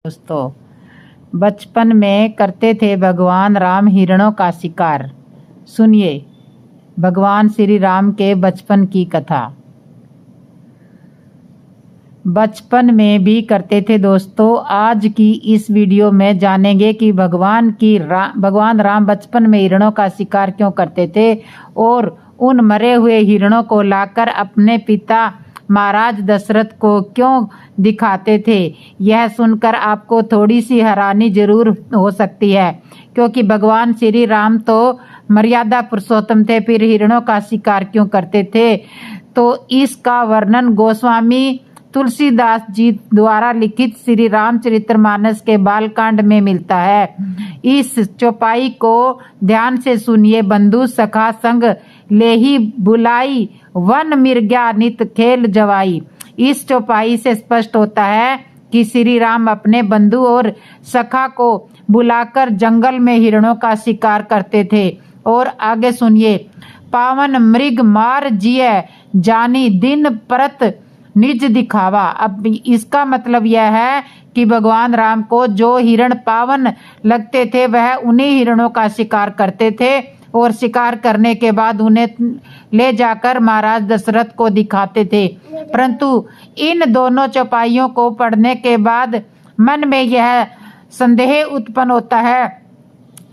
दोस्तों, बचपन में करते थे भगवान राम हिरणों का शिकार। सुनिए भगवान श्री राम के बचपन की कथा। बचपन में भी करते थे दोस्तों। आज की इस वीडियो में जानेंगे कि भगवान राम बचपन में हिरणों का शिकार क्यों करते थे और उन मरे हुए हिरणों को लाकर अपने पिता महाराज दशरथ को क्यों दिखाते थे। यह सुनकर आपको थोड़ी सी हैरानी जरूर हो सकती है, क्योंकि भगवान श्री राम तो मर्यादा पुरुषोत्तम थे, फिर हिरणों का शिकार क्यों करते थे। तो इसका वर्णन गोस्वामी तुलसीदास जी द्वारा लिखित श्री रामचरितमानस के बालकांड में मिलता है। इस चौपाई को ध्यान से सुनिए। बंधु सखा संग लेही बुलाई, वन मिर्ग्या नित खेल जवाई। इस चौपाई से स्पष्ट होता है कि श्री राम अपने बंधु और सखा को बुलाकर जंगल में हिरणों का शिकार करते थे। और आगे सुनिए। पावन मृग मार जिय जानी, दिन परत निज दिखावा। अब इसका मतलब यह है कि भगवान राम को जो हिरण पावन लगते थे वह उन्हीं हिरणों का शिकार करते थे और शिकार करने के बाद उन्हें ले जाकर महाराज दशरथ को दिखाते थे। परंतु इन दोनों चौपाइयों को पढ़ने के बाद मन में यह संदेह उत्पन्न होता है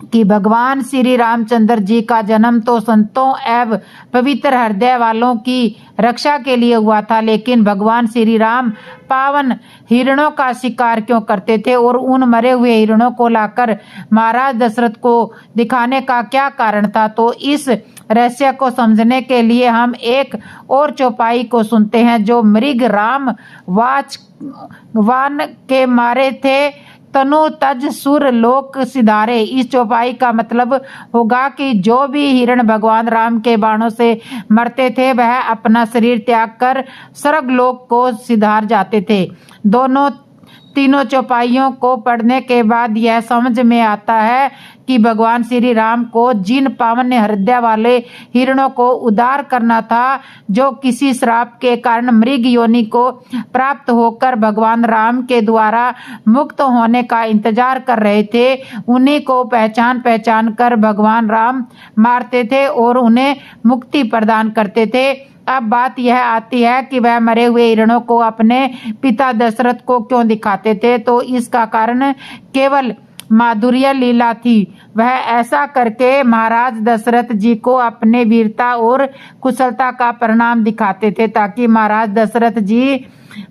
कि भगवान श्री रामचंद्र जी का जन्म तो संतों एवं पवित्र हृदय वालों की रक्षा के लिए हुआ था, लेकिन भगवान श्री राम पावन हिरणों का शिकार क्यों करते थे और उन मरे हुए हिरणों को लाकर महाराज दशरथ को दिखाने का क्या कारण था। तो इस रहस्य को समझने के लिए हम एक और चौपाई को सुनते हैं, जो मृग राम वान के मारे थे, तनु तज सुर लोक सिधारे। इस चौपाई का मतलब होगा कि जो भी हिरण भगवान राम के बाणों से मरते थे वह अपना शरीर त्याग कर स्वर्ग लोक को सिधार जाते थे। तीनों चौपाइयों को पढ़ने के बाद यह समझ में आता है कि भगवान श्री राम को जिन पावन हृदय वाले हिरणों को उद्धार करना था, जो किसी श्राप के कारण मृग योनि को प्राप्त होकर भगवान राम के द्वारा मुक्त होने का इंतजार कर रहे थे, उन्हीं को पहचान कर भगवान राम मारते थे और उन्हें मुक्ति प्रदान करते थे। अब बात यह आती है कि वह मरे हुए हिरणों को अपने पिता दशरथ को क्यों दिखाते थे। तो इसका कारण केवल माधुर्य लीला थी। वह ऐसा करके महाराज दशरथ जी को अपने वीरता और कुशलता का परिणाम दिखाते थे, ताकि महाराज दशरथ जी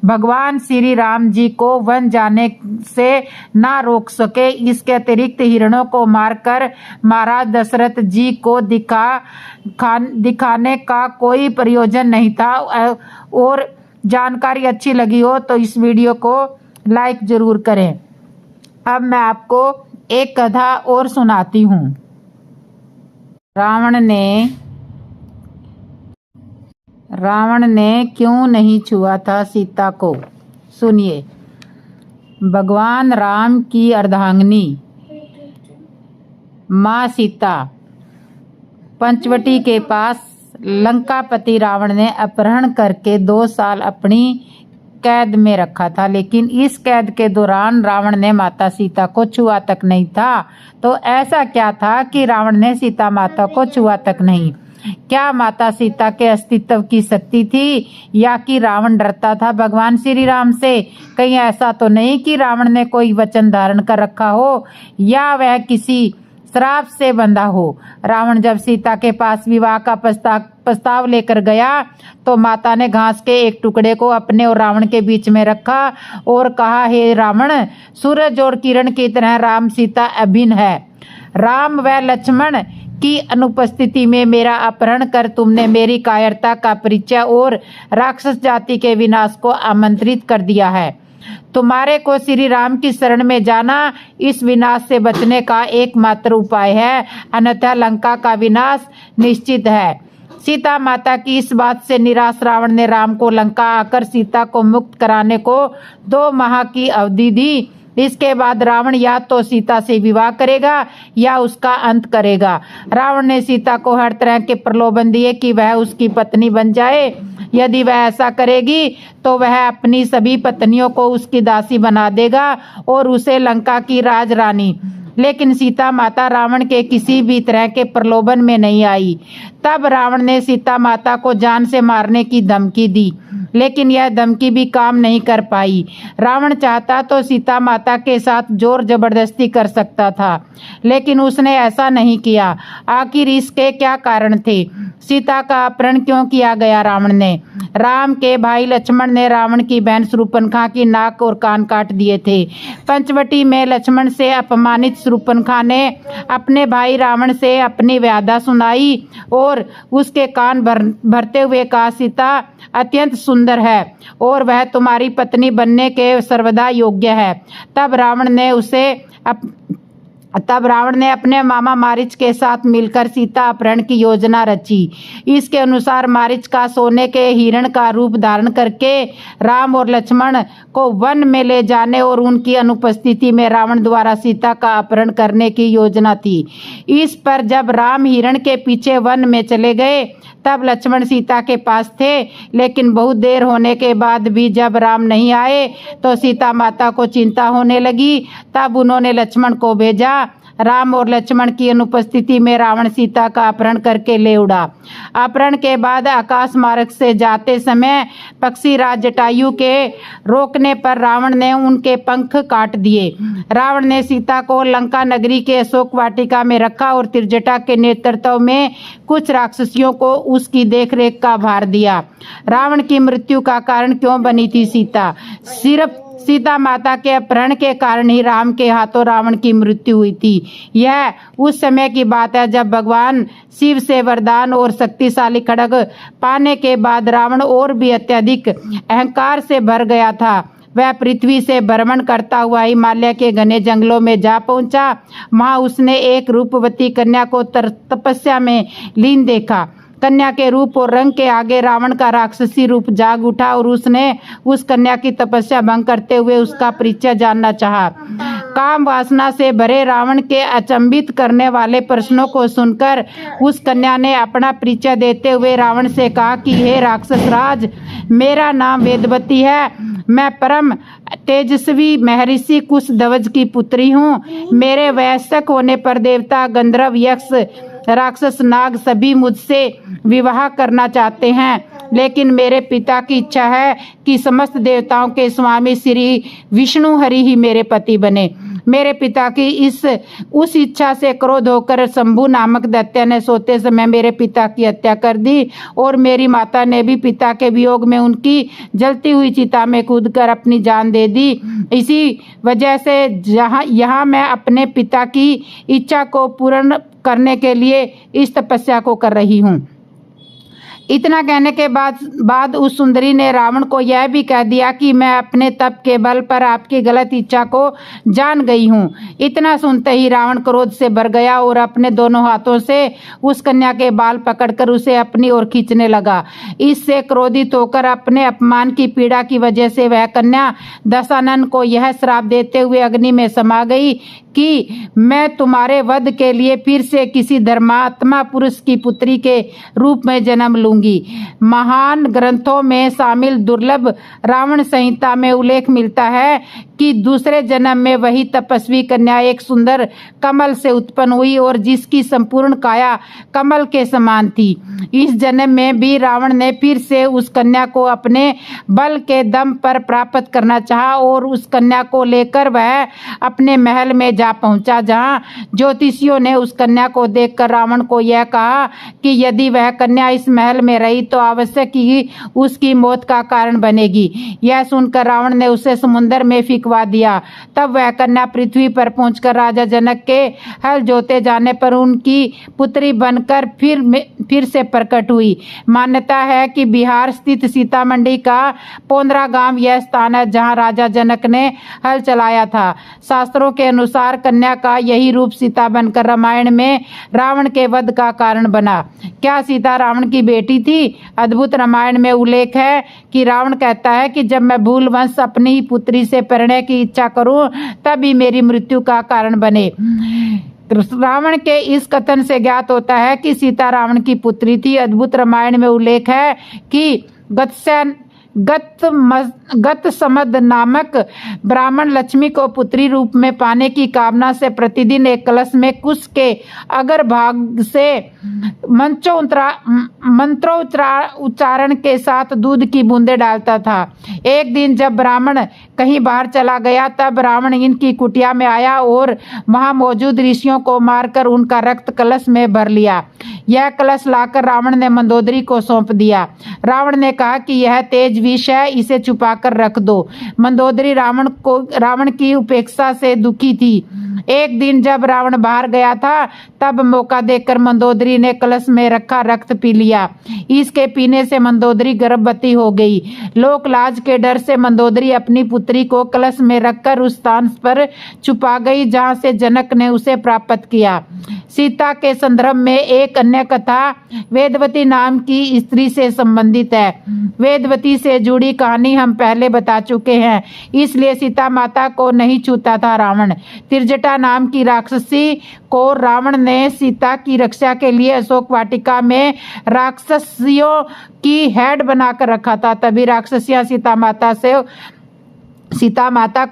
भगवान श्री राम जी को वन जाने से ना रोक सके। इसके अतिरिक्त हिरणों को मारकर महाराज दशरथ जी को दिखाने का कोई प्रयोजन नहीं था। और जानकारी अच्छी लगी हो तो इस वीडियो को लाइक जरूर करें। अब मैं आपको एक कथा और सुनाती हूँ। रावण ने क्यों नहीं छुआ था सीता को। सुनिए। भगवान राम की अर्धांगिनी माँ सीता पंचवटी के पास लंकापति रावण ने अपहरण करके 2 साल अपनी कैद में रखा था, लेकिन इस कैद के दौरान रावण ने माता सीता को छुआ तक नहीं था। तो ऐसा क्या था कि रावण ने सीता माता को छुआ तक नहीं? क्या माता सीता के अस्तित्व की शक्ति थी, या कि रावण डरता था भगवान श्री राम से? कहीं ऐसा तो नहीं कि रावण ने कोई वचन धारण कर रखा हो या वह किसी श्राप से बंधा हो। रावण जब सीता के पास विवाह का प्रस्ताव लेकर गया तो माता ने घास के एक टुकड़े को अपने और रावण के बीच में रखा और कहा, हे रावण, सूरज और किरण की तरह राम सीता अभिन्न है। राम व लक्ष्मण की अनुपस्थिति में मेरा अपहरण कर तुमने मेरी कायरता का परिचय और राक्षस जाति के विनाश को आमंत्रित कर दिया है। तुम्हारे को श्री राम की शरण में जाना इस विनाश से बचने का एकमात्र उपाय है, अन्यथा लंका का विनाश निश्चित है। सीता माता की इस बात से निराश रावण ने राम को लंका आकर सीता को मुक्त कराने को 2 माह की अवधि दी। इसके बाद रावण या तो सीता से विवाह करेगा या उसका अंत करेगा। रावण ने सीता को हर तरह के प्रलोभन दिए कि वह उसकी पत्नी बन जाए, यदि वह ऐसा करेगी तो वह अपनी सभी पत्नियों को उसकी दासी बना देगा और उसे लंका की राजरानी। लेकिन सीता माता रावण के किसी भी तरह के प्रलोभन में नहीं आई। तब रावण ने सीता माता को जान से मारने की धमकी दी, लेकिन यह धमकी भी काम नहीं कर पाई। रावण चाहता तो सीता माता के साथ जोर जबरदस्ती कर सकता था, लेकिन उसने ऐसा नहीं किया। आखिर इसके क्या कारण थे? सीता का अपहरण क्यों किया गया रावण ने? राम के भाई लक्ष्मण ने रावण की बहन शूर्पणखा की नाक और कान काट दिए थे। पंचवटी में लक्ष्मण से अपमानित शूर्पणखा ने अपने भाई रावण से अपनी व्याधा सुनाई और उसके कान भरते हुए कहा, सीता अत्यंत सुंदर है और वह तुम्हारी पत्नी बनने के सर्वदा योग्य है। तब रावण ने अपने मामा मारीच के साथ मिलकर सीता अपहरण की योजना रची। इसके अनुसार मारीच का सोने के हिरण का रूप धारण करके राम और लक्ष्मण को वन में ले जाने और उनकी अनुपस्थिति में रावण द्वारा सीता का अपहरण करने की योजना थी। इस पर जब राम हिरण के पीछे वन में चले गए तब लक्ष्मण सीता के पास थे, लेकिन बहुत देर होने के बाद भी जब राम नहीं आए तो सीता माता को चिंता होने लगी। तब उन्होंने लक्ष्मण को भेजा। राम और लक्ष्मण की अनुपस्थिति में रावण सीता का अपहरण करके ले उड़ा। अपहरण के बाद आकाश मार्ग से जाते समय पक्षीराज जटायु के रोकने पर रावण ने उनके पंख काट दिए। रावण ने सीता को लंका नगरी के अशोक वाटिका में रखा और त्रिजटा के नेतृत्व में कुछ राक्षसियों को उसकी देखरेख का भार दिया। रावण की मृत्यु का कारण क्यों बनी थी सीता? सिर्फ सीता माता के अपहरण के कारण ही राम के हाथों रावण की मृत्यु हुई थी। यह उस समय की बात है जब भगवान शिव से वरदान और शक्तिशाली खड्ग पाने के बाद रावण और भी अत्यधिक अहंकार से भर गया था। वह पृथ्वी से भ्रमण करता हुआ हिमालय के घने जंगलों में जा पहुंचा। वहां उसने एक रूपवती कन्या को तपस्या में लीन देखा। कन्या के रूप और रंग के आगे रावण का राक्षसी रूप जाग उठा और उसने उस कन्या की तपस्या भंग करते हुए उसका परिचय जानना चाहा। काम वासना से भरे रावण के अचंभित करने वाले प्रश्नों को सुनकर उस कन्या ने अपना परिचय देते हुए रावण से कहा कि हे राक्षस राज, मेरा नाम वेदवती है। मैं परम तेजस्वी महर्षि कुशध्वज की पुत्री हूँ। मेरे वयस्क होने पर देवता, गंधर्व, यक्ष, राक्षस, नाग सभी मुझसे विवाह करना चाहते हैं, लेकिन मेरे पिता की इच्छा है कि समस्त देवताओं के स्वामी श्री विष्णु हरि ही मेरे पति बने। मेरे पिता की उस इच्छा से क्रोध होकर शंभु नामक दैत्य ने सोते समय मेरे पिता की हत्या कर दी और मेरी माता ने भी पिता के वियोग में उनकी जलती हुई चिता में कूदकर अपनी जान दे दी। इसी वजह से यहाँ मैं अपने पिता की इच्छा को पूर्ण करने के लिए इस तपस्या को कर रही हूँ। इतना कहने के बाद उस सुंदरी ने रावण को यह भी कह दिया कि मैं अपने तप के बल पर आपकी गलत इच्छा को जान गई हूँ। इतना सुनते ही रावण क्रोध से भर गया और अपने दोनों हाथों से उस कन्या के बाल पकड़कर उसे अपनी ओर खींचने लगा। इससे क्रोधित होकर अपने अपमान की पीड़ा की वजह से वह कन्या दशानन को यह श्राप देते हुए अग्नि में समा गई कि मैं तुम्हारे वध के लिए फिर से किसी धर्मात्मा पुरुष की पुत्री के रूप में जन्म लूंगी। महान ग्रंथों में शामिल दुर्लभ रावण संहिता में उल्लेख मिलता है कि दूसरे जन्म में वही तपस्वी कन्या एक सुंदर कमल से उत्पन्न हुई और जिसकी संपूर्ण काया कमल के समान थी। इस जन्म में भी रावण ने फिर से उस कन्या को अपने बल के दम पर प्राप्त करना चाहा और उस कन्या को लेकर वह अपने महल में जा पहुंचा, जहां ज्योतिषियों ने उस कन्या को देखकर रावण को यह कहा कि यदि वह कन्या इस महल में रही तो अवश्य ही उसकी मौत का कारण बनेगी। यह सुनकर रावण ने उसे समुद्र में फेंकवा दिया। तब वह कन्या पृथ्वी पर पहुंचकर राजा जनक के हल जोते जाने पर उनकी पुत्री बनकर फिर से प्रकट हुई। मान्यता है कि बिहार स्थित सीतामढ़ी का पोंदरा गांव यह स्थान है जहां राजा जनक ने हल चलाया था। शास्त्रों के अनुसार कन्या का यही रूप सीता बनकर रामायण में रावण के वध का कारण बना। क्या सीता रावण की बेटी थी? अद्भुत रामायण में उल्लेख है कि रावण कहता है कि जब मैं भूलवश अपनी ही पुत्री से परिणय की इच्छा करूं तभी मेरी मृत्यु का कारण बने। रावण के इस कथन से ज्ञात होता है कि सीता रावण की पुत्री थी। अद्भुत रामायण में उल्लेख है कि गतसमद नामक ब्राह्मण लक्ष्मी को पुत्री रूप में पाने की कामना से प्रतिदिन एक कलश में कुश के अगर भाग से उच्चारण के साथ दूध की बूंदे डालता था। एक दिन जब ब्राह्मण कहीं बाहर चला गया तब रावण इनकी कुटिया में आया और वहां मौजूद ऋषियों को मारकर उनका रक्त कलश में भर लिया। यह कलश लाकर रावण ने मंदोदरी को सौंप दिया। रावण ने कहा कि यह तेज विष है, इसे छुपाकर रख दो। मंदोदरी रावण की उपेक्षा से दुखी थी। एक दिन जब रावण बाहर गया था तब मौका देखकर मंदोदरी ने कलश में रखा रक्त पी लिया। इसके पीने से मंदोदरी गर्भवती हो गई। लोक लाज के डर से मंदोदरी अपनी पुत्री को कलश में रखकर उस स्थान पर छुपा गई जहां से जनक ने उसे प्राप्त किया। सीता के संदर्भ में एक अन्य कथा वेदवती नाम की स्त्री से संबंधित है। वेदवती से जुड़ी कहानी हम पहले बता चुके हैं, इसलिए सीता माता को नहीं छूता था रावण। तिरजटा नाम की राक्षसी को रावण ने सीता की रक्षा के लिए अशोक वाटिका में राक्षसियों की हेड बनाकर रखा था। तभी राक्षसियां सीता माता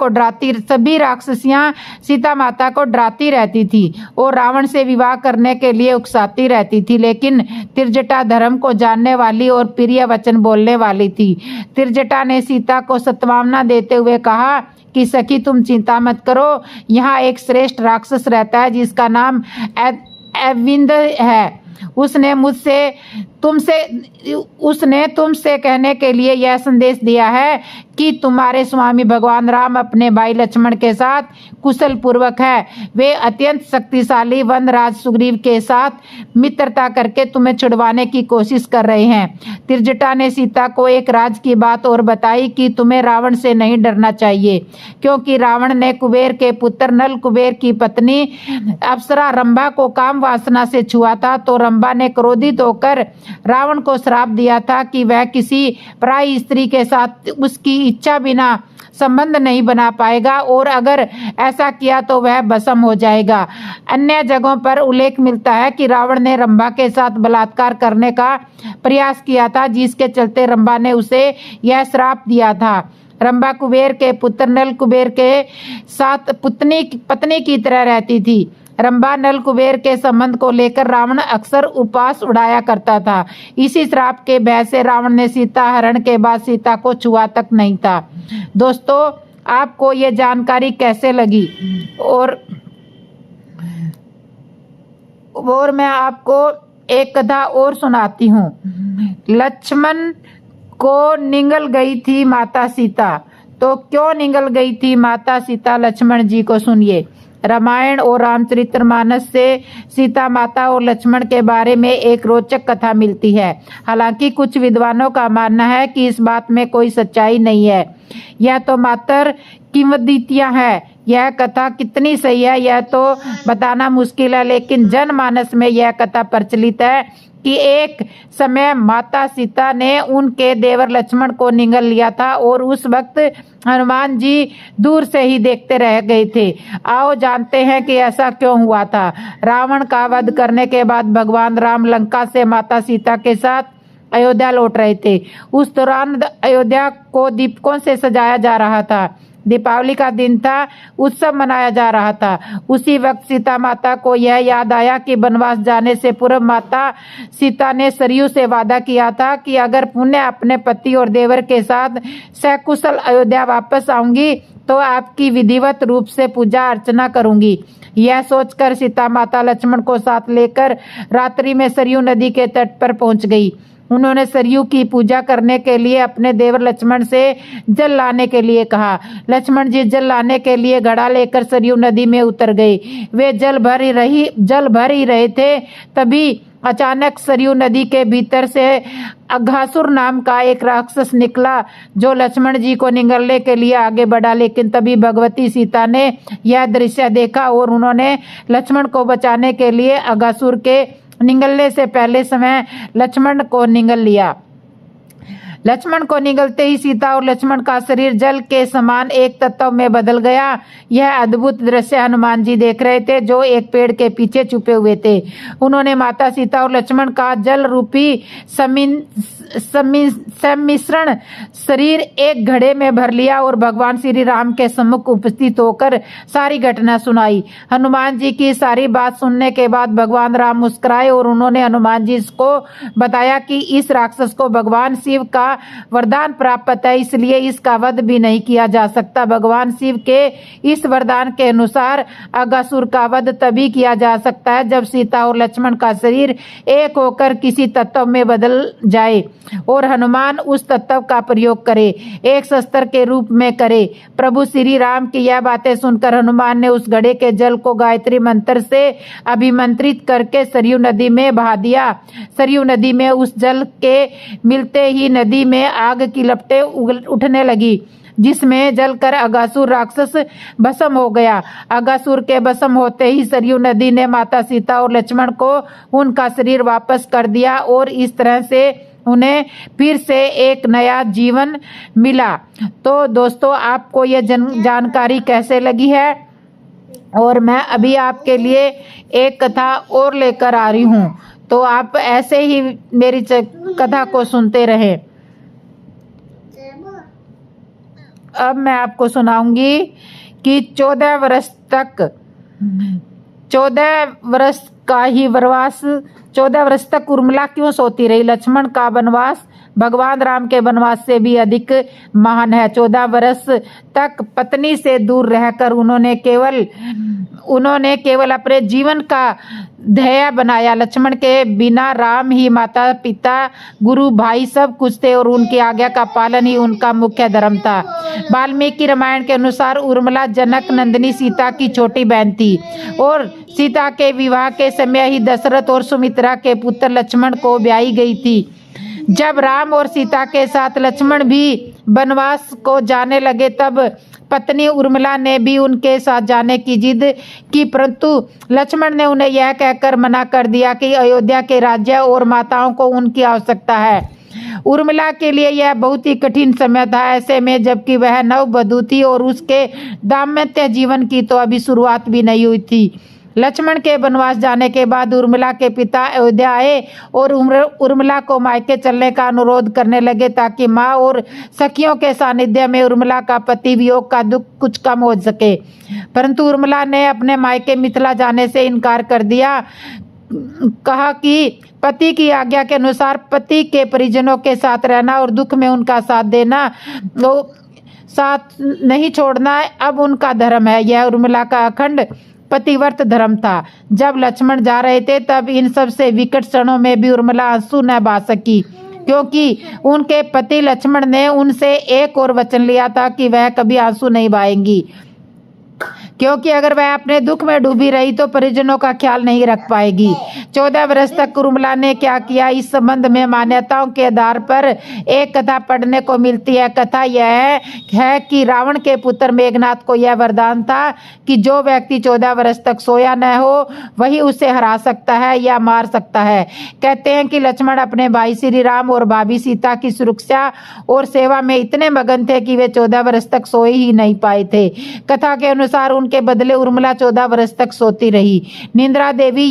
को डराती रहती थी और रावण से विवाह करने के लिए उकसाती रहती थी, लेकिन तिरजटा धर्म को जानने वाली और प्रिय वचन बोलने वाली थी। तिरजटा ने सीता को सत्वावना देते हुए कहा कि सखी तुम चिंता मत करो, यहाँ एक श्रेष्ठ राक्षस रहता है जिसका नाम अविंद है। उसने तुमसे कहने के लिए यह संदेश दिया है कि तुम्हारे स्वामी भगवान राम अपने भाई लक्ष्मण के साथ कुशल पूर्वक है। वे अत्यंत शक्तिशाली वनराज सुग्रीव के साथ मित्रता करके तुम्हें छुड़वाने की कोशिश कर रहे हैं। तिरजटा ने सीता को एक राज की बात और बताई कि तुम्हें रावण से नहीं डरना चाहिए, क्योंकि रावण ने कुबेर के पुत्र नल कुबेर की पत्नी अप्सरा रंभा को काम वासना से छुआ था, तो रंभा ने क्रोधित होकर रावण को श्राप दिया था कि वह किसी पराई स्त्री के साथ उसकी इच्छा बिना संबंध नहीं बना पाएगा और अगर ऐसा किया तो वह भस्म हो जाएगा। अन्य जगहों पर उल्लेख मिलता है कि रावण ने रंभा के साथ बलात्कार करने का प्रयास किया था, जिसके चलते रंभा ने उसे यह श्राप दिया था। रंभा कुबेर के पुत्र नल कुबेर के साथ पत्नी की तरह रहती थी। रंभा नल कुबेर के संबंध को लेकर रावण अक्सर उपहास उड़ाया करता था। इसी श्राप के भय से रावण ने सीता हरण के बाद सीता को छुआ तक नहीं था। दोस्तों, आपको ये जानकारी कैसे लगी? और मैं आपको एक कथा और सुनाती हूँ। लक्ष्मण को निगल गई थी माता सीता। तो क्यों निगल गई थी माता सीता लक्ष्मण जी को सुनिए। रामायण और रामचरितमानस से सीता माता और लक्ष्मण के बारे में एक रोचक कथा मिलती है। हालांकि कुछ विद्वानों का मानना है कि इस बात में कोई सच्चाई नहीं है, यह तो मात्र किंवदंतियां हैं। यह कथा कितनी सही है यह तो बताना मुश्किल है, लेकिन जनमानस में यह कथा प्रचलित है कि एक समय माता सीता ने उनके देवर लक्ष्मण को निगल लिया था और उस वक्त हनुमान जी दूर से ही देखते रह गए थे। आओ जानते हैं कि ऐसा क्यों हुआ था। रावण का वध करने के बाद भगवान राम लंका से माता सीता के साथ अयोध्या लौट रहे थे। उस दौरान अयोध्या को दीपकों से सजाया जा रहा था। दीपावली का दिन था, उत्सव मनाया जा रहा था। उसी वक्त सीता माता को यह याद आया कि वनवास जाने से पूर्व माता सीता ने सरयू से वादा किया था कि अगर पुण्य अपने पति और देवर के साथ सकुशल अयोध्या वापस आऊंगी तो आपकी विधिवत रूप से पूजा अर्चना करूंगी। यह सोचकर सीता माता लक्ष्मण को साथ लेकर रात्रि में सरयू नदी के तट पर पहुंच गई। उन्होंने सरयू की पूजा करने के लिए अपने देवर लक्ष्मण से जल लाने के लिए कहा। लक्ष्मण जी जल लाने के लिए घड़ा लेकर सरयू नदी में उतर गए। वे जल भर ही रहे थे, तभी अचानक सरयू नदी के भीतर से अघासुर नाम का एक राक्षस निकला जो लक्ष्मण जी को निगलने के लिए आगे बढ़ा। लेकिन तभी भगवती सीता ने यह दृश्य देखा और उन्होंने लक्ष्मण को बचाने के लिए अघासुर के निगलने से पहले समय लक्ष्मण को निगल लिया। लक्ष्मण को निगलते ही सीता और लक्ष्मण का शरीर जल के समान एक तत्व में बदल गया। यह अद्भुत दृश्य हनुमान जी देख रहे थे, जो एक पेड़ के पीछे छुपे हुए थे। उन्होंने माता सीता और लक्ष्मण का जल रूपी सम्मिश्रण शरीर एक घड़े में भर लिया और भगवान श्री राम के सम्मुख उपस्थित होकर सारी घटना सुनाई। हनुमान जी की सारी बात सुनने के बाद भगवान राम मुस्कुराए और उन्होंने हनुमान जी को बताया कि इस राक्षस को भगवान शिव का वरदान प्राप्त है, इसलिए इसका वध भी नहीं किया जा सकता। भगवान शिव के इस वरदान के अनुसार अगासुर का वध तभी किया जा सकता है जब सीता और लक्ष्मण का शरीर एक होकर किसी तत्व में बदल जाए और हनुमान उस तत्व का प्रयोग करे, एक शस्त्र के रूप में करे। प्रभु श्री राम की यह बातें सुनकर हनुमान ने उस घड़े के जल को गायत्री मंत्र से अभिमंत्रित करके सरयू नदी में बहा दिया। सरयू नदी में उस जल के मिलते ही नदी में आग की लपटें उठने लगी, जिसमें जलकर अगासुर राक्षस भस्म हो गया। अगासुर के भस्म होते ही सरयू नदी ने माता सीता और लक्ष्मण को उनका शरीर वापस कर दिया और इस तरह से उन्हें फिर से एक नया जीवन मिला। तो दोस्तों, आपको ये जानकारी कैसे लगी है? और मैं अभी आपके लिए एक कथा और लेकर आ रही हूँ, तो आप ऐसे ही मेरी कथा को सुनते रहें। अब मैं आपको सुनाऊंगी कि 14 वर्ष का ही वनवास, 14 वर्ष तक उर्मिला क्यों सोती रही? लक्ष्मण का वनवास भगवान राम के वनवास से भी अधिक महान है। 14 वर्ष तक पत्नी से दूर रहकर उन्होंने केवल अपने जीवन का ध्येय बनाया। लक्ष्मण के बिना राम ही माता पिता गुरु भाई सब कुछ थे और उनकी आज्ञा का पालन ही उनका मुख्य धर्म था। वाल्मीकि रामायण के अनुसार उर्मिला जनक नंदिनी सीता की छोटी बहन थी और सीता के विवाह के समय ही दशरथ और सुमित्रा के पुत्र लक्ष्मण को ब्याही गई थी। जब राम और सीता के साथ लक्ष्मण भी वनवास को जाने लगे तब पत्नी उर्मिला ने भी उनके साथ जाने की जिद की, परंतु लक्ष्मण ने उन्हें यह कहकर मना कर दिया कि अयोध्या के राज्य और माताओं को उनकी आवश्यकता है। उर्मिला के लिए यह बहुत ही कठिन समय था। ऐसे में जबकि वह नववधू थी और उसके दाम्पत्य जीवन की तो अभी शुरुआत भी नहीं हुई थी। लक्ष्मण के वनवास जाने के बाद उर्मिला के पिता अयोध्या आए और उर्मिला को मायके चलने का अनुरोध करने लगे ताकि माँ और सखियों के सानिध्य में उर्मिला का पति वियोग का दुख कुछ कम हो सके, परंतु उर्मिला ने अपने मायके मिथिला जाने से इनकार कर दिया। कहा कि पति की आज्ञा के अनुसार पति के परिजनों के साथ रहना और दुख में उनका साथ देना, साथ नहीं छोड़ना अब उनका धर्म है। यह उर्मिला का अखंड पतिव्रत धर्म था। जब लक्ष्मण जा रहे थे तब इन सब से विकट क्षणों में भी उर्मिला आंसू न बहा सकी, क्योंकि उनके पति लक्ष्मण ने उनसे एक और वचन लिया था कि वह कभी आंसू नहीं बहाएंगी, क्योंकि अगर वह अपने दुख में डूबी रही तो परिजनों का ख्याल नहीं रख पाएगी। 14 वर्ष तक उर्मिला ने क्या किया? इस संबंध में मान्यताओं के आधार पर एक कथा पढ़ने को मिलती है। कथा यह है कि रावण के पुत्र मेघनाथ को यह वरदान था कि जो व्यक्ति 14 वर्ष तक सोया न हो वही उसे हरा सकता है या मार सकता है। कहते हैं कि लक्ष्मण अपने भाई श्री राम और भाभी सीता की सुरक्षा और सेवा में इतने मगन थे कि वे 14 वर्ष तक सोए ही नहीं पाए थे। कथा के अनुसार के बदले उर्मिला 14 वर्ष तक सोती रही। निंद्रा देवी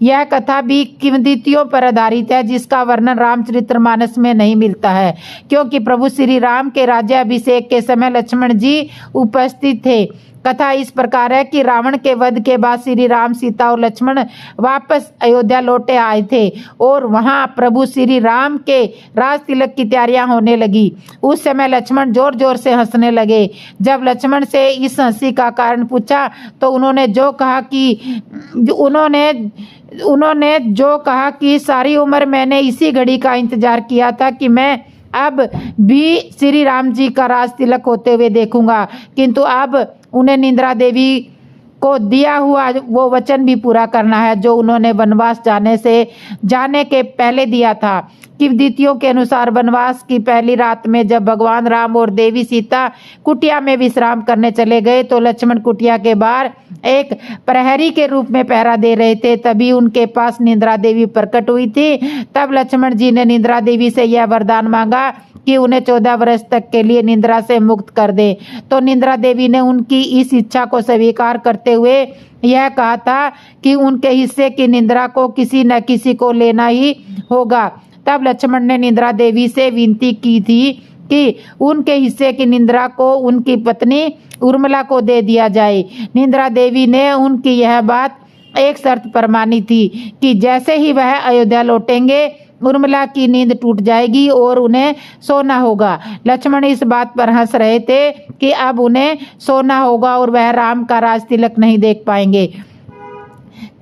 यह कथा भी किंवदंतियों पर आधारित है, जिसका वर्णन रामचरितमानस में नहीं मिलता है, क्योंकि प्रभु श्री राम के राज्याभिषेक के समय लक्ष्मण जी उपस्थित थे। कथा इस प्रकार है कि रावण के वध के बाद श्री राम, सीता और लक्ष्मण वापस अयोध्या लौटे आए थे और वहां प्रभु श्री राम के राज तिलक की तैयारियां होने लगी। उस समय लक्ष्मण जोर जोर से हंसने लगे। जब लक्ष्मण से इस हंसी का कारण पूछा तो उन्होंने जो कहा कि सारी उम्र मैंने इसी घड़ी का इंतजार किया था कि मैं अब भी श्री राम जी का राज तिलक होते हुए देखूंगा, किंतु अब उन्हें निंद्रा देवी को दिया हुआ वो वचन भी पूरा करना है जो उन्होंने वनवास जाने के पहले दिया था। किंवदंतियों के अनुसार वनवास की पहली रात में जब भगवान राम और देवी सीता कुटिया में विश्राम करने चले गए तो लक्ष्मण कुटिया के बाहर एक प्रहरी के रूप में पहरा दे रहे थे। तभी उनके पास निद्रा देवी प्रकट हुई थी। तब लक्ष्मण जी ने निद्रा देवी से यह वरदान मांगा कि उन्हें 14 वर्ष तक के लिए निद्रा से मुक्त कर दे। तो निद्रा देवी ने उनकी इस इच्छा को स्वीकार करते हुए यह कहा था कि उनके हिस्से की निद्रा को किसी न किसी को लेना ही होगा। तब लक्ष्मण ने निद्रा देवी से विनती की थी कि उनके हिस्से की निद्रा को उनकी पत्नी उर्मिला को दे दिया जाए। निद्रा देवी ने उनकी यह बात एक शर्त पर मानी थी कि जैसे ही वह अयोध्या लौटेंगे उर्मिला की नींद टूट जाएगी और उन्हें सोना होगा। लक्ष्मण इस बात पर हंस रहे थे कि अब उन्हें सोना होगा और वह राम का राज तिलक नहीं देख पाएंगे।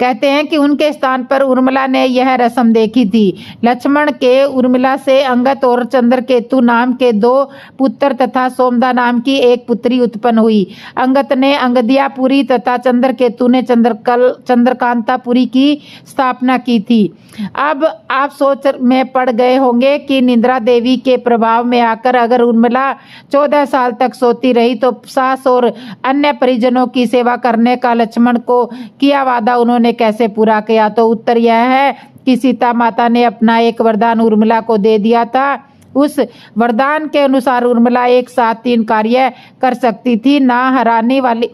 कहते हैं कि उनके स्थान पर उर्मिला ने यह रस्म देखी थी। लक्ष्मण के उर्मिला से अंगद और चंद्रकेतु नाम के 2 पुत्र तथा सोमदा नाम की एक पुत्री उत्पन्न हुई। अंगद ने अंगदियापुरी तथा चंद्रकेतु ने चंद्रकांतापुरी की स्थापना की थी। अब आप सोच में पड़ गए होंगे कि निद्रा देवी के प्रभाव में आकर अगर उर्मिला 14 साल तक सोती रही तो सास और अन्य परिजनों की सेवा करने का लक्ष्मण को किया वादा उन्होंने कैसे पूरा किया। तो उत्तर यह है कि सीता माता ने अपना एक वरदान उर्मिला को दे दिया था। उस वरदान के अनुसार उर्मिला एक साथ 3 कार्य कर सकती थी, ना हराने वाली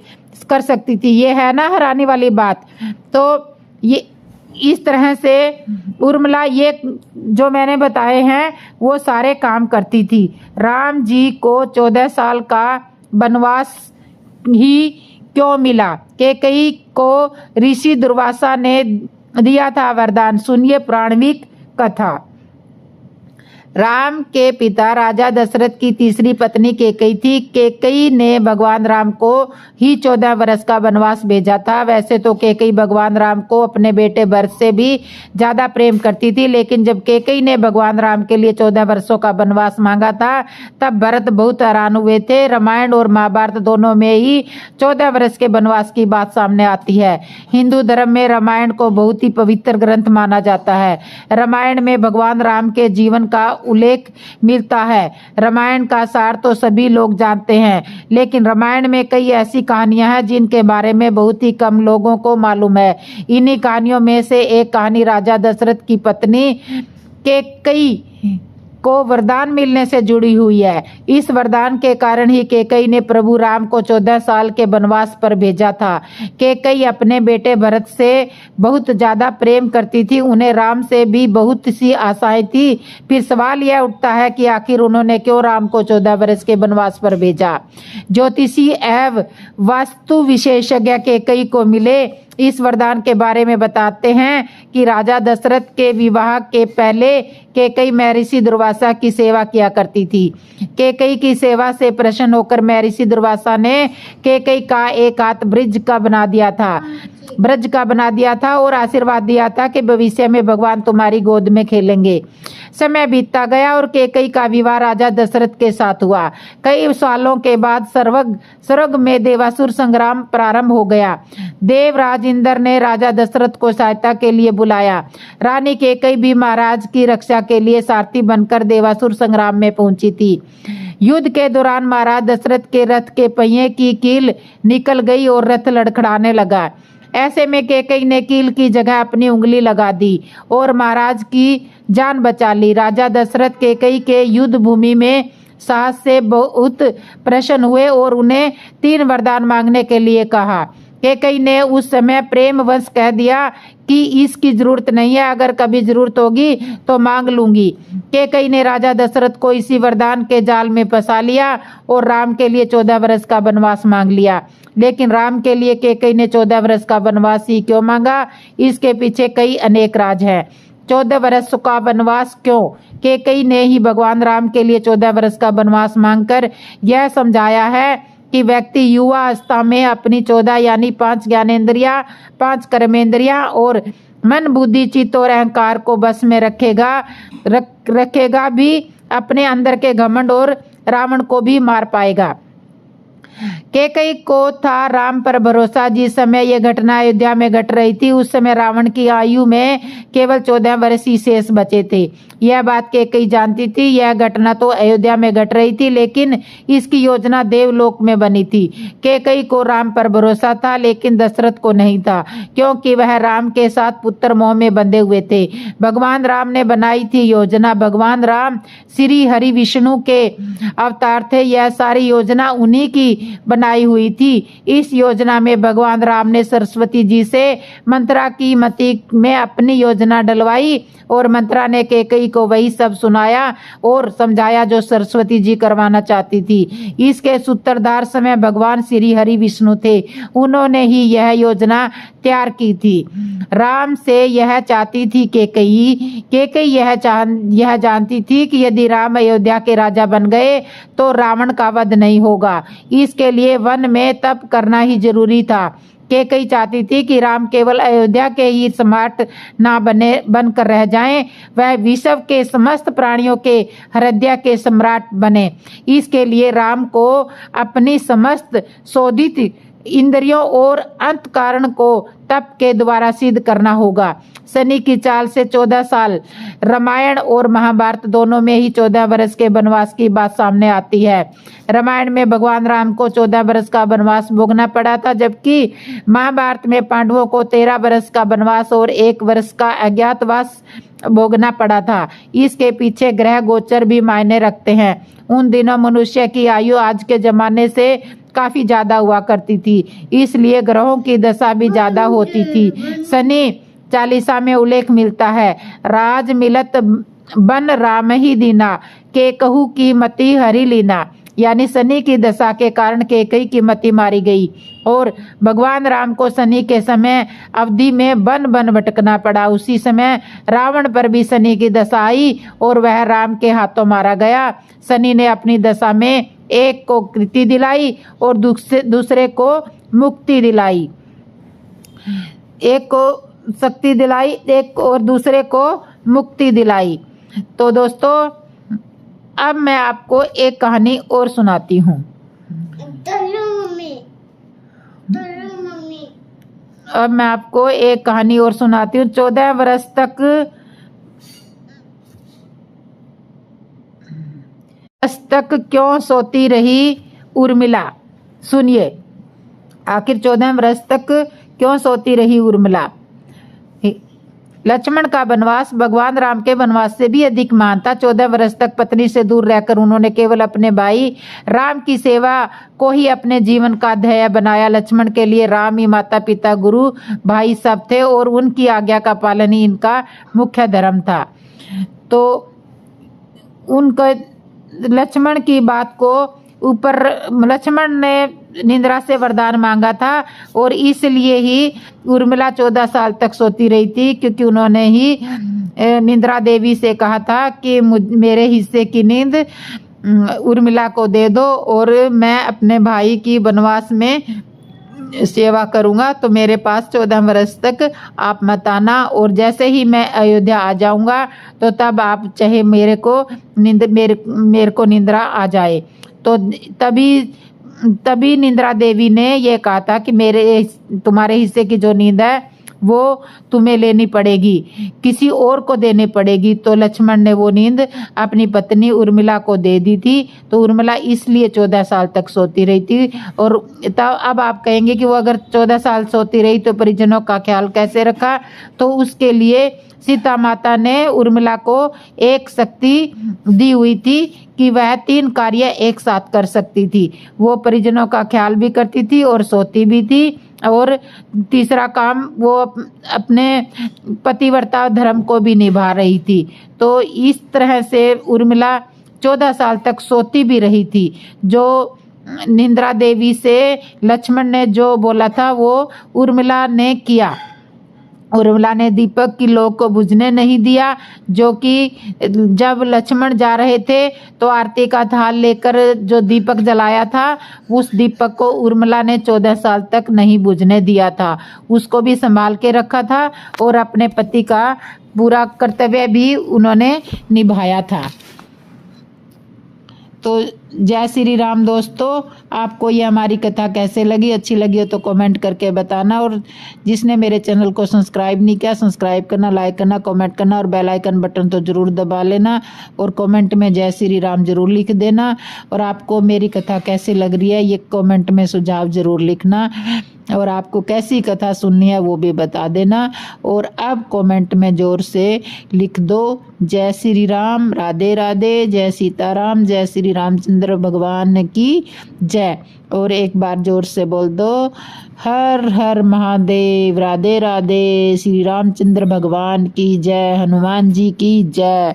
कर सकती थी। ये है ना हराने वाली बात। तो ये इस तरह से उर्मिला ये जो मैंने बताए हैं वो सारे काम करती थी। राम जी को 14 साल का वनवास ही क्यों मिला? कैकेयी को ऋषि दुर्वासा ने दिया था वरदान। सुनिए पौराणिक कथा। राम के पिता राजा दशरथ की तीसरी पत्नी कैकेयी थी। कैकेयी ने भगवान राम को ही 14 वर्ष का वनवास भेजा था। वैसे तो कैकेयी भगवान राम को अपने बेटे भरत से भी ज्यादा प्रेम करती थी, लेकिन जब कैकेयी ने भगवान राम के लिए 14 वर्षों का वनवास मांगा था तब भरत बहुत हैरान हुए थे। रामायण और महाभारत दोनों में ही 14 वर्ष के वनवास की बात सामने आती है। हिंदू धर्म में रामायण को बहुत ही पवित्र ग्रंथ माना जाता है। रामायण में भगवान राम के जीवन का उल्लेख मिलता है। रामायण का सार तो सभी लोग जानते हैं, लेकिन रामायण में कई ऐसी कहानियां हैं जिनके बारे में बहुत ही कम लोगों को मालूम है। इन्हीं कहानियों में से एक कहानी राजा दशरथ की पत्नी कैकेयी को वरदान मिलने से जुड़ी हुई है। इस वरदान के कारण ही कैकेयी ने प्रभु राम को 14 साल के वनवास पर भेजा था। कैकेयी अपने बेटे भरत से बहुत ज्यादा प्रेम करती थी। उन्हें राम से भी बहुत सी आशाएं थी। फिर सवाल यह उठता है कि आखिर उन्होंने क्यों राम को 14 वर्ष के वनवास पर भेजा? ज्योतिषी एवं वास्तु विशेषज्ञ कैकेयी को मिले इस वरदान के बारे में बताते हैं कि राजा दशरथ के विवाह के पहले कैकेयी महर्षि दुर्वासा की सेवा किया करती थी। कैकेयी की सेवा से प्रसन्न होकर महर्षि दुर्वासा ने कैकेयी का एक हाथ ब्रज का बना दिया था और आशीर्वाद दिया था कि भविष्य में भगवान तुम्हारी गोद में खेलेंगे। समय बीतता गया और कैकेयी का विवाह राजा दशरथ के साथ हुआ। कई सालों के बाद स्वर्ग में देवासुर संग्राम प्रारंभ हो गया। देवराज इंद्र ने राजा दशरथ को सहायता के लिए बुलाया। रानी कैकेयी भी महाराज की रक्षा के लिए सारथी बनकर देवासुर संग्राम में पहुंची थी। युद्ध के दौरान महाराज दशरथ के रथ के पहिए की कील निकल गई और रथ लड़खड़ाने लगा। ऐसे में कैकेयी ने कील की जगह अपनी उंगली लगा दी और महाराज की जान बचा ली। राजा दशरथ कैकेयी के युद्ध भूमि में साहस से बहुत प्रसन्न हुए और उन्हें 3 वरदान मांगने के लिए कहा। कैकेयी ने उस समय प्रेमवश कह दिया कि इसकी जरूरत नहीं है, अगर कभी जरूरत होगी तो मांग लूंगी। कैकेयी ने राजा दशरथ को इसी वरदान के जाल में फंसा लिया और राम के लिए 14 वर्ष का वनवास मांग लिया। लेकिन राम के लिए कैकेयी ने 14 वर्ष का वनवास ही क्यों मांगा? इसके पीछे कई अनेक राज हैं। 14 वर्ष का वनवास क्यों? कैकेयी ने ही भगवान राम के लिए 14 वर्ष का वनवास मांगकर यह समझाया है कि व्यक्ति युवा अवस्था में अपनी 14 यानी 5 ज्ञानेंद्रियां, 5 कर्मेंद्रियां और मन, बुद्धि, चित्त और अहंकार को बस में रखेगा भी अपने अंदर के घमंड और रावण को भी मार पाएगा। कैकेयी को था राम पर भरोसा। जिस समय यह घटना अयोध्या में घट रही थी उस समय रावण की आयु में केवल 14 वर्ष ही शेष बचे थे। यह बात कैकेयी जानती थी। यह घटना तो अयोध्या में घट रही थी लेकिन इसकी योजना देवलोक में बनी थी। कैकेयी को राम पर भरोसा था लेकिन दशरथ को नहीं था, क्योंकि वह राम के साथ पुत्र मोह में बंधे हुए थे। भगवान राम ने बनाई थी योजना। भगवान राम श्री हरि विष्णु के अवतार थे। यह सारी योजना उन्हीं की बनाई हुई थी। इस योजना में भगवान राम ने सरस्वती जी से मंत्रा की मति में अपनी योजना डलवाई और मंत्रा ने कैकेयी को वही सब सुनाया और समझाया जो सरस्वती जी करवाना चाहती थी। इसके सूत्रधार समय भगवान श्री हरि विष्णु थे। उन्होंने ही यह योजना तैयार की थी। राम से यह चाहती थी कैकेयी यह जानती थी कि यदि राम अयोध्या के राजा बन गए तो रावण का वध नहीं होगा। इसके लिए वन में तप करना ही जरूरी था। कैकेयी चाहती थी कि राम केवल अयोध्या के ही सम्राट ना बनकर रह जाएं, वह विश्व के समस्त प्राणियों के हृदय के सम्राट बने। इसके लिए राम को अपनी समस्त शोधित इंद्रियों और अंतःकरण को तप के द्वारा सिद्ध करना होगा। शनि की चाल से 14 साल, रामायण और महाभारत दोनों में ही 14 वर्ष के वनवास की बात सामने आती है। रामायण में भगवान राम को 14 वर्ष का वनवास भोगना पड़ा था, जबकि महाभारत में पांडवों को 13 वर्ष का वनवास और 1 वर्ष का अज्ञातवास भोगना पड़ा था। इसके पीछे ग्रह गोचर भी मायने रखते हैं। उन दिनों मनुष्य की आयु आज के जमाने से काफी ज्यादा हुआ करती थी, इसलिए ग्रहों की दशा भी ज्यादा होती थी। शनि चालीसा में उल्लेख मिलता है, राज मिलत बन राम ही दीना, के कहू की मति हरि लीना। यानी शनि की दशा के कारण कैकेयी की मति मारी गई और भगवान राम को शनि के समय अवधि में बन भटकना पड़ा। उसी समय रावण पर भी शनि की दशा आई और वह राम के हाथों मारा गया। शनि ने अपनी दशा में एक को कृति दिलाई और दूसरे को मुक्ति दिलाई, एक को शक्ति दिलाई, एक और दूसरे को मुक्ति दिलाई। तो दोस्तों अब मैं आपको एक कहानी और सुनाती हूँ। अब मैं आपको एक कहानी और सुनाती हूँ। 14 वर्ष तक क्यों सोती रही उर्मिला। सुनिए, आखिर 14 वर्ष तक क्यों सोती रही उर्मिला। लक्ष्मण का वनवास भगवान राम के वनवास से भी अधिक महान था। 14 वर्ष तक पत्नी से दूर रहकर उन्होंने केवल अपने भाई राम की सेवा को ही अपने जीवन का ध्येय बनाया। लक्ष्मण के लिए राम ही माता पिता गुरु भाई सब थे और उनकी आज्ञा का पालन ही इनका मुख्य धर्म था। तो उनका लक्ष्मण की बात को ऊपर लक्ष्मण ने निंद्रा से वरदान मांगा था और इसलिए ही उर्मिला 14 साल तक सोती रही थी, क्योंकि उन्होंने ही निंद्रा देवी से कहा था कि मेरे हिस्से की नींद उर्मिला को दे दो और मैं अपने भाई की वनवास में सेवा करूंगा, तो मेरे पास 14 वर्ष तक आप मत आना और जैसे ही मैं अयोध्या आ जाऊंगा तो तब आप चाहे मेरे को निंद्रा आ जाए। तो तभी निंद्रा देवी ने ये कहा था कि तुम्हारे हिस्से की जो नींद है वो तुम्हें लेनी पड़ेगी, किसी और को देनी पड़ेगी। तो लक्ष्मण ने वो नींद अपनी पत्नी उर्मिला को दे दी थी। तो उर्मिला इसलिए 14 साल तक सोती रही थी। और तब अब आप कहेंगे कि वो अगर 14 साल सोती रही तो परिजनों का ख्याल कैसे रखा। तो उसके लिए सीता माता ने उर्मिला को एक शक्ति दी हुई थी कि वह 3 कार्य एक साथ कर सकती थी। वो परिजनों का ख्याल भी करती थी और सोती भी थी, और तीसरा काम वो अपने पतिव्रता धर्म को भी निभा रही थी। तो इस तरह से उर्मिला 14 साल तक सोती भी रही थी। जो निंद्रा देवी से लक्ष्मण ने जो बोला था वो उर्मिला ने किया। उर्मिला ने दीपक की लौ को बुझने नहीं दिया, जो कि जब लक्ष्मण जा रहे थे तो आरती का थाल लेकर जो दीपक जलाया था उस दीपक को उर्मिला ने 14 साल तक नहीं बुझने दिया था। उसको भी संभाल के रखा था और अपने पति का पूरा कर्तव्य भी उन्होंने निभाया था। तो जय श्री राम दोस्तों। आपको ये हमारी कथा कैसे लगी, अच्छी लगी हो तो कमेंट करके बताना, और जिसने मेरे चैनल को सब्सक्राइब नहीं किया सब्सक्राइब करना, लाइक करना, कमेंट करना और बेल आइकन बटन तो जरूर दबा लेना, और कमेंट में जय श्री राम जरूर लिख देना। और आपको मेरी कथा कैसी लग रही है ये कमेंट में सुझाव जरूर लिखना, और आपको कैसी कथा सुननी है वो भी बता देना। और अब कमेंट में जोर से लिख दो जय श्री राम, राधे राधे, जय सीताराम, जय श्री रामचंद्र भगवान की जय। और एक बार जोर से बोल दो हर हर महादेव, राधे राधे, श्री रामचंद्र भगवान की जय, हनुमान जी की जय,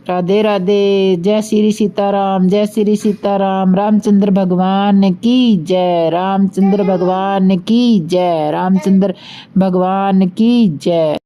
राधे राधे, जय श्री सीताराम, जय श्री सीताराम, रामचंद्र भगवान की जय, रामचंद्र भगवान की जय, रामचंद्र भगवान की जय।